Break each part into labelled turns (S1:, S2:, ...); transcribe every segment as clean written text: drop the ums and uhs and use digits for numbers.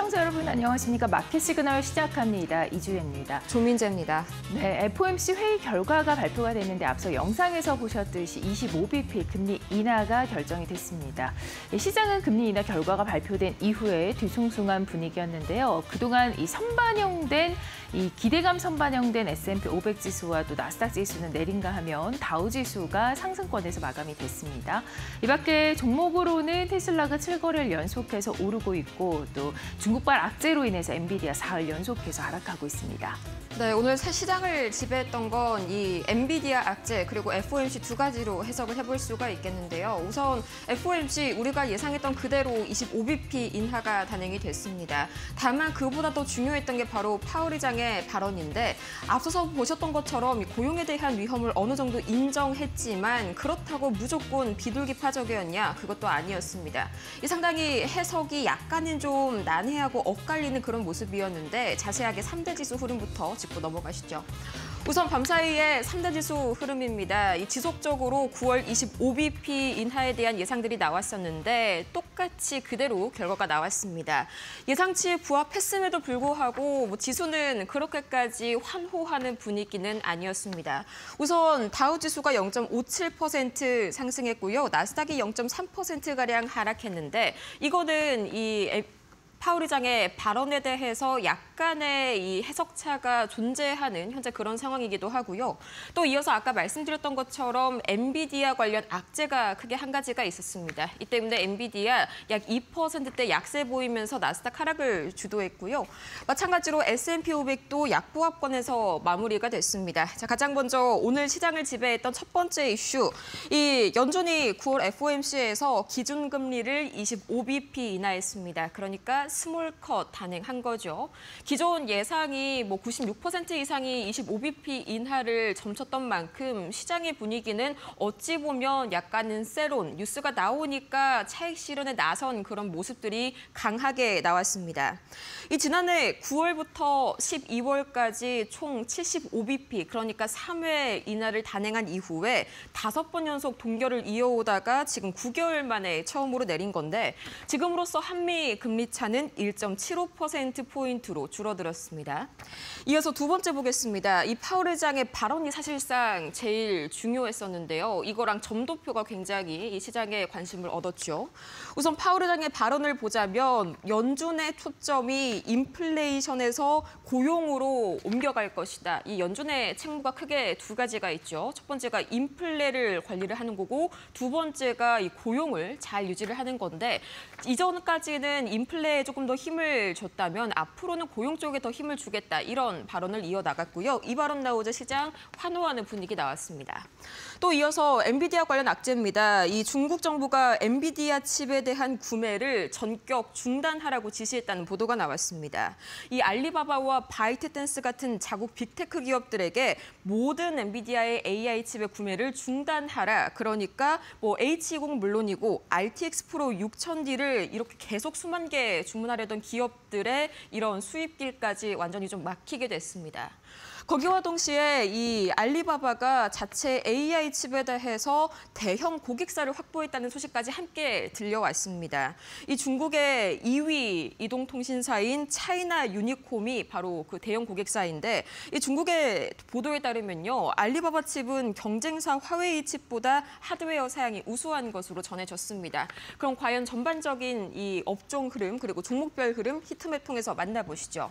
S1: 시청자 여러분 안녕하십니까? 마켓 시그널 시작합니다. 이주혜입니다.
S2: 조민재입니다.
S1: 네, FOMC 회의 결과가 발표가 됐는데 앞서 영상에서 보셨듯이 25bp 금리 인하가 결정이 됐습니다. 시장은 금리 인하 결과가 발표된 이후에 뒤숭숭한 분위기였는데요. 그동안 이 기대감 선반영된 S&P 500 지수와 또 나스닥 지수는 내린가 하면 다우 지수가 상승권에서 마감이 됐습니다. 이 밖에 종목으로는 테슬라가 7거래일 연속해서 오르고 있고 또 중국발 악재로 인해서 엔비디아 4일 연속해서 하락하고 있습니다.
S2: 네, 오늘 새 시장을 지배했던 건 이 엔비디아 악재 그리고 FOMC 두 가지로 해석을 해볼 수가 있겠는데요. 우선 FOMC 우리가 예상했던 그대로 25bp 인하가 단행이 됐습니다. 다만 그보다 더 중요했던 게 바로 파월 의장의 발언인데 앞서서 보셨던 것처럼 고용에 대한 위험을 어느 정도 인정했지만 그렇다고 무조건 비둘기파적이었냐? 그것도 아니었습니다. 이 상당히 해석이 약간은 좀 난해하고 엇갈리는 그런 모습이었는데 자세하게 3대 지수 흐름부터 짚고 넘어가시죠. 우선 밤사이의 3대 지수 흐름입니다. 이 지속적으로 9월 25bp 인하에 대한 예상들이 나왔었는데 똑같이 그대로 결과가 나왔습니다. 예상치에 부합했음에도 불구하고 지수는 그렇게까지 환호하는 분위기는 아니었습니다. 우선 다우 지수가 0.57% 상승했고요. 나스닥이 0.3%가량 하락했는데 이거는 파월 의장의 발언에 대해서 약간의 이 해석차가 존재하는 현재 그런 상황이기도 하고요. 또 이어서 아까 말씀드렸던 것처럼 엔비디아 관련 악재가 크게 한 가지가 있었습니다. 이 때문에 엔비디아 약 2%대 약세 보이면서 나스닥 하락을 주도했고요. 마찬가지로 S&P 500도 약보합권에서 마무리가 됐습니다. 자, 가장 먼저 오늘 시장을 지배했던 첫 번째 이슈, 이 연준이 9월 FOMC에서 기준금리를 25bp 인하했습니다. 그러니까 스몰컷 단행한 거죠. 기존 예상이 96% 이상이 25bp 인하를 점쳤던 만큼 시장의 분위기는 어찌 보면 약간은 세론, 뉴스가 나오니까 차익 실현에 나선 그런 모습들이 강하게 나왔습니다. 이 지난해 9월부터 12월까지 총 75bp, 그러니까 3회 인하를 단행한 이후에 5번 연속 동결을 이어오다가 지금 9개월 만에 처음으로 내린 건데 지금으로서 한미 금리 차는 1.75%포인트로 줄어들었습니다. 이어서 두 번째 보겠습니다. 이 파월 의장의 발언이 사실상 제일 중요했었는데요. 이거랑 점도표가 굉장히 이 시장에 관심을 얻었죠. 우선 파월 의장의 발언을 보자면 연준의 초점이 인플레이션에서 고용으로 옮겨갈 것이다. 이 연준의 책무가 크게 두 가지가 있죠. 첫 번째가 인플레를 관리를 하는 거고 두 번째가 이 고용을 잘 유지를 하는 건데 이전까지는 인플레에 조금 더 힘을 줬다면 앞으로는 고용 쪽에 더 힘을 주겠다. 이런 발언을 이어나갔고요. 이 발언 나오자 시장 환호하는 분위기 나왔습니다. 또 이어서 엔비디아 관련 악재입니다. 이 중국 정부가 엔비디아 칩에 대한 구매를 전격 중단하라고 지시했다는 보도가 나왔습니다. 이 알리바바와 바이트댄스 같은 자국 빅테크 기업들에게 모든 엔비디아의 AI 칩의 구매를 중단하라. 그러니까 H20 물론이고 RTX 프로 6000D를 이렇게 계속 수만 개 주문하려던 기업들의 이런 수입길까지 완전히 좀 막히게 됐습니다. 거기와 동시에 이 알리바바가 자체 AI 칩에 대해서 대형 고객사를 확보했다는 소식까지 함께 들려왔습니다. 이 중국의 2위 이동통신사인 차이나 유니콤이 바로 그 대형 고객사인데 이 중국의 보도에 따르면요. 알리바바 칩은 경쟁사 화웨이 칩보다 하드웨어 사양이 우수한 것으로 전해졌습니다. 그럼 과연 전반적인 이 업종 흐름 그리고 종목별 흐름 히트맵 통해서 만나보시죠.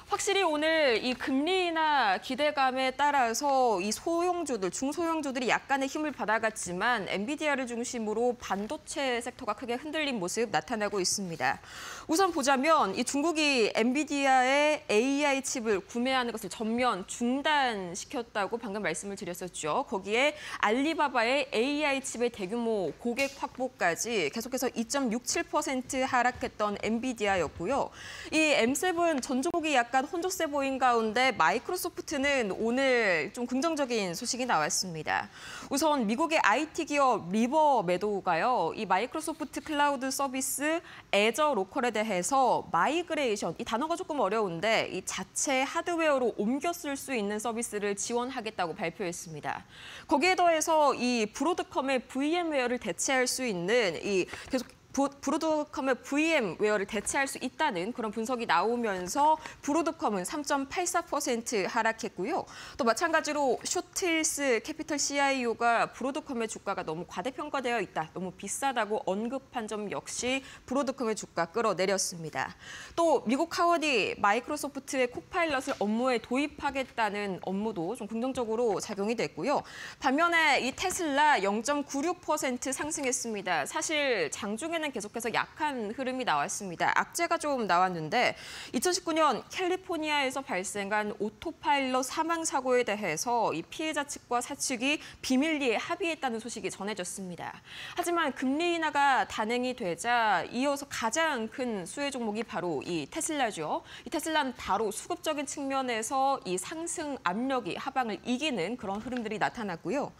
S2: 확실히 오늘 이 금리 인하 기대감에 따라서 이 소형주들, 중소형주들이 약간의 힘을 받아갔지만 엔비디아를 중심으로 반도체 섹터가 크게 흔들린 모습 나타나고 있습니다. 우선 보자면 이 중국이 엔비디아의 AI 칩을 구매하는 것을 전면 중단시켰다고 방금 말씀을 드렸었죠. 거기에 알리바바의 AI 칩의 대규모 고객 확보까지 계속해서 2.67% 하락했던 엔비디아였고요. 이 M7 전 종목이 약간 혼조세 보인 가운데 마이크로소프트는 오늘 좀 긍정적인 소식이 나왔습니다. 우선 미국의 IT 기업 리버 매도가요. 이 마이크로소프트 클라우드 서비스 애저 로컬에 대해서 마이그레이션, 이 단어가 조금 어려운데 이 자체 하드웨어로 옮겨 쓸 수 있는 서비스를 지원하겠다고 발표했습니다. 거기에 더해서 이 브로드컴의 VM웨어를 대체할 수 있는 이 계속 브로드컴의 VM웨어를 대체할 수 있다는 그런 분석이 나오면서 브로드컴은 3.84% 하락했고요. 또 마찬가지로 쇼틸스 캐피털 CIO가 브로드컴의 주가가 너무 과대평가되어 있다, 너무 비싸다고 언급한 점 역시 브로드컴의 주가 끌어내렸습니다. 또 미국 하원이 마이크로소프트의 코파일럿을 업무에 도입하겠다는 업무도 좀 긍정적으로 작용이 됐고요. 반면에 이 테슬라 0.96% 상승했습니다. 사실 장중에는 계속해서 약한 흐름이 나왔습니다. 악재가 좀 나왔는데 2019년 캘리포니아에서 발생한 오토파일럿 사망 사고에 대해서 이 피해자 측과 사측이 비밀리에 합의했다는 소식이 전해졌습니다. 하지만 금리 인하가 단행이 되자 이어서 가장 큰 수혜 종목이 바로 이 테슬라죠. 이 테슬라는 바로 수급적인 측면에서 이 상승 압력이 하방을 이기는 그런 흐름들이 나타났고요.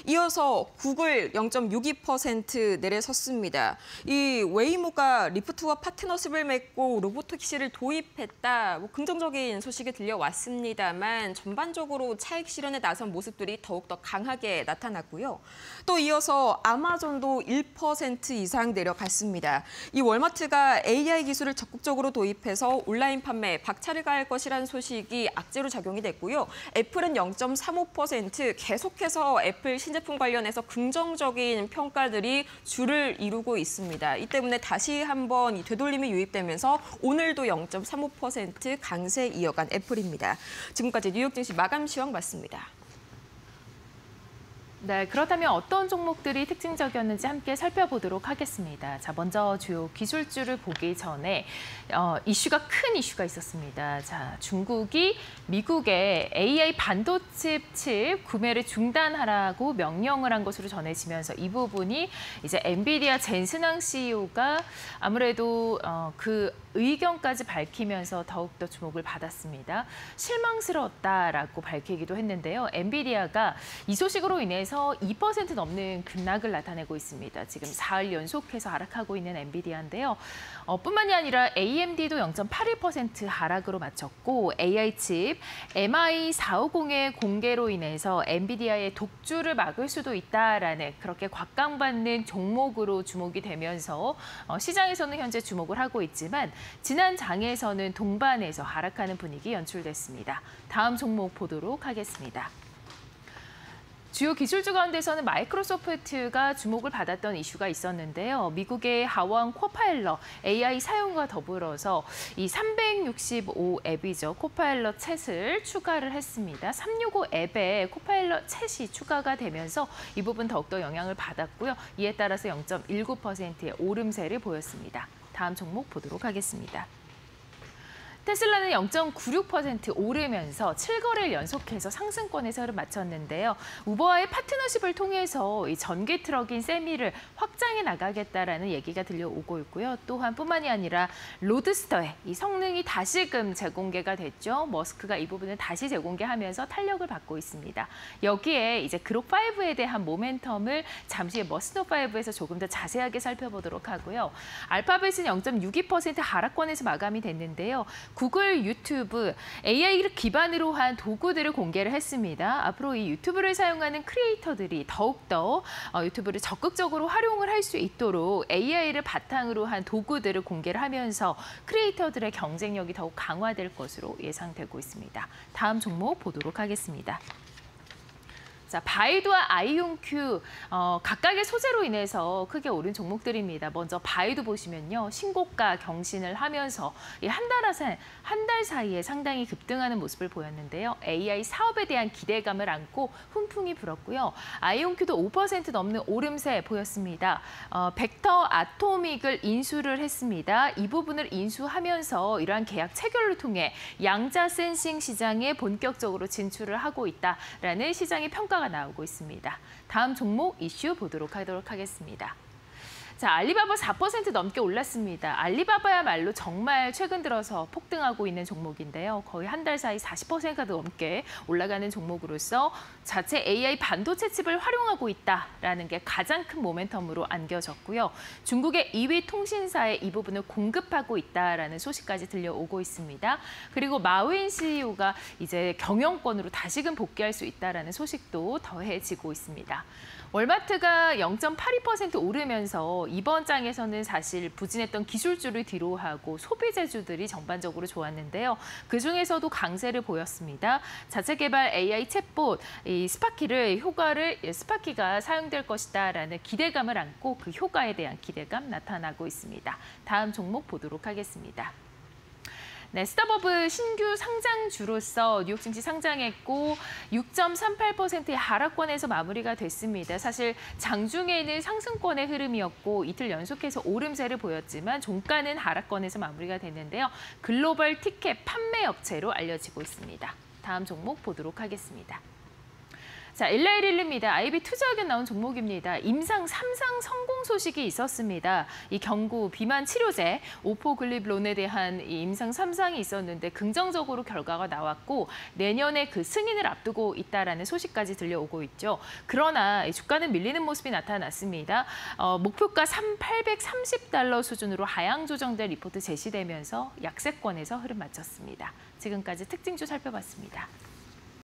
S2: 이어서 구글 0.62% 내려섰습니다. 이 웨이모가 리프트와 파트너십을 맺고 로보택시를 도입했다. 긍정적인 소식이 들려왔습니다만 전반적으로 차익 실현에 나선 모습들이 더욱더 강하게 나타났고요. 또 이어서 아마존도 1% 이상 내려갔습니다. 이 월마트가 AI 기술을 적극적으로 도입해서 온라인 판매에 박차를 가할 것이라는 소식이 악재로 작용이 됐고요. 애플은 0.35% 계속해서 애플 신제품 관련해서 긍정적인 평가들이 줄을 이루고 있습니다. 이 때문에 다시 한번 이 되돌림이 유입되면서 오늘도 0.35% 강세 이어간 애플입니다. 지금까지 뉴욕 증시 마감 시황 맞습니다.
S1: 네, 그렇다면 어떤 종목들이 특징적이었는지 함께 살펴보도록 하겠습니다. 자, 먼저 주요 기술주를 보기 전에 큰 이슈가 있었습니다. 자, 중국이 미국의 AI 반도체 칩 구매를 중단하라고 명령을 한 것으로 전해지면서 이 부분이 이제 엔비디아 젠슨항 CEO가 아무래도 그 의견까지 밝히면서 더욱더 주목을 받았습니다. 실망스러웠다라고 밝히기도 했는데요. 엔비디아가 이 소식으로 인해서 2% 넘는 급락을 나타내고 있습니다. 지금 4일 연속해서 하락하고 있는 엔비디아인데요. 뿐만이 아니라 AMD도 0.81% 하락으로 마쳤고 AI 칩 MI450의 공개로 인해서 엔비디아의 독주를 막을 수도 있다라는 그렇게 곽강받는 종목으로 주목이 되면서 시장에서는 현재 주목을 하고 있지만 지난 장에서는 동반해서 하락하는 분위기 연출됐습니다. 다음 종목 보도록 하겠습니다. 주요 기술주 가운데서는 마이크로소프트가 주목을 받았던 이슈가 있었는데요. 미국의 하원 코파일럿 AI 사용과 더불어서 이 365 앱이죠. 코파일럿 챗을 추가를 했습니다. 365 앱에 코파일럿 챗이 추가가 되면서 이 부분 더욱더 영향을 받았고요. 이에 따라서 0.19%의 오름세를 보였습니다. 다음 종목 보도록 하겠습니다. 테슬라는 0.96% 오르면서 7거래일 연속해서 상승권에서 흐름 마쳤는데요. 우버와의 파트너십을 통해서 이 전기 트럭인 세미를 확장해 나가겠다라는 얘기가 들려오고 있고요. 또한 뿐만이 아니라 로드스터의 이 성능이 다시금 재공개가 됐죠. 머스크가 이 부분을 다시 재공개하면서 탄력을 받고 있습니다. 여기에 이제 그록5에 대한 모멘텀을 잠시 후에 머스노5에서 조금 더 자세하게 살펴보도록 하고요. 알파벳은 0.62% 하락권에서 마감이 됐는데요. 구글 유튜브 AI를 기반으로 한 도구들을 공개를 했습니다. 앞으로 이 유튜브를 사용하는 크리에이터들이 더욱더 유튜브를 적극적으로 활용을 할 수 있도록 AI를 바탕으로 한 도구들을 공개를 하면서 크리에이터들의 경쟁력이 더욱 강화될 것으로 예상되고 있습니다. 다음 종목 보도록 하겠습니다. 자, 바이두와 아이온큐 각각의 소재로 인해서 크게 오른 종목들입니다. 먼저 바이두 보시면요. 신고가 경신을 하면서 한 달 사이에 상당히 급등하는 모습을 보였는데요. AI 사업에 대한 기대감을 안고 훈풍이 불었고요. 아이온큐도 5% 넘는 오름세 보였습니다. 벡터 아토믹을 인수를 했습니다. 이 부분을 인수하면서 이러한 계약 체결을 통해 양자 센싱 시장에 본격적으로 진출을 하고 있다라는 시장의 평가가 나오고 있습니다. 다음 종목 이슈 보도록 하겠습니다. 자, 알리바바 4% 넘게 올랐습니다. 알리바바야말로 정말 최근 들어서 폭등하고 있는 종목인데요. 거의 한 달 사이 40%가 넘게 올라가는 종목으로서 자체 AI 반도체 칩을 활용하고 있다라는 게 가장 큰 모멘텀으로 안겨졌고요. 중국의 2위 통신사에 이 부분을 공급하고 있다라는 소식까지 들려오고 있습니다. 그리고 마윈 CEO가 이제 경영권으로 다시금 복귀할 수 있다라는 소식도 더해지고 있습니다. 월마트가 0.82% 오르면서 이번 장에서는 사실 부진했던 기술주를 뒤로하고 소비재주들이 전반적으로 좋았는데요. 그중에서도 강세를 보였습니다. 자체 개발 AI 챗봇 스파키가 사용될 것이다라는 기대감을 안고 그 효과에 대한 기대감 나타나고 있습니다. 다음 종목 보도록 하겠습니다. 네, 스타버브 신규 상장주로서 뉴욕 증시 상장했고 6.38%의 하락권에서 마무리가 됐습니다. 사실 장중에는 상승권의 흐름이었고 이틀 연속해서 오름세를 보였지만 종가는 하락권에서 마무리가 됐는데요. 글로벌 티켓 판매 업체로 알려지고 있습니다. 다음 종목 보도록 하겠습니다. 자, 일라이릴리입니다. IB 투자 의견 나온 종목입니다. 임상 3상 성공 소식이 있었습니다. 이 경구 비만 치료제 오포글리브론에 대한 이 임상 3상이 있었는데 긍정적으로 결과가 나왔고 내년에 그 승인을 앞두고 있다라는 소식까지 들려오고 있죠. 그러나 주가는 밀리는 모습이 나타났습니다. 목표가 830달러 수준으로 하향 조정될 리포트 제시되면서 약세권에서 흐름 마쳤습니다. 지금까지 특징주 살펴봤습니다.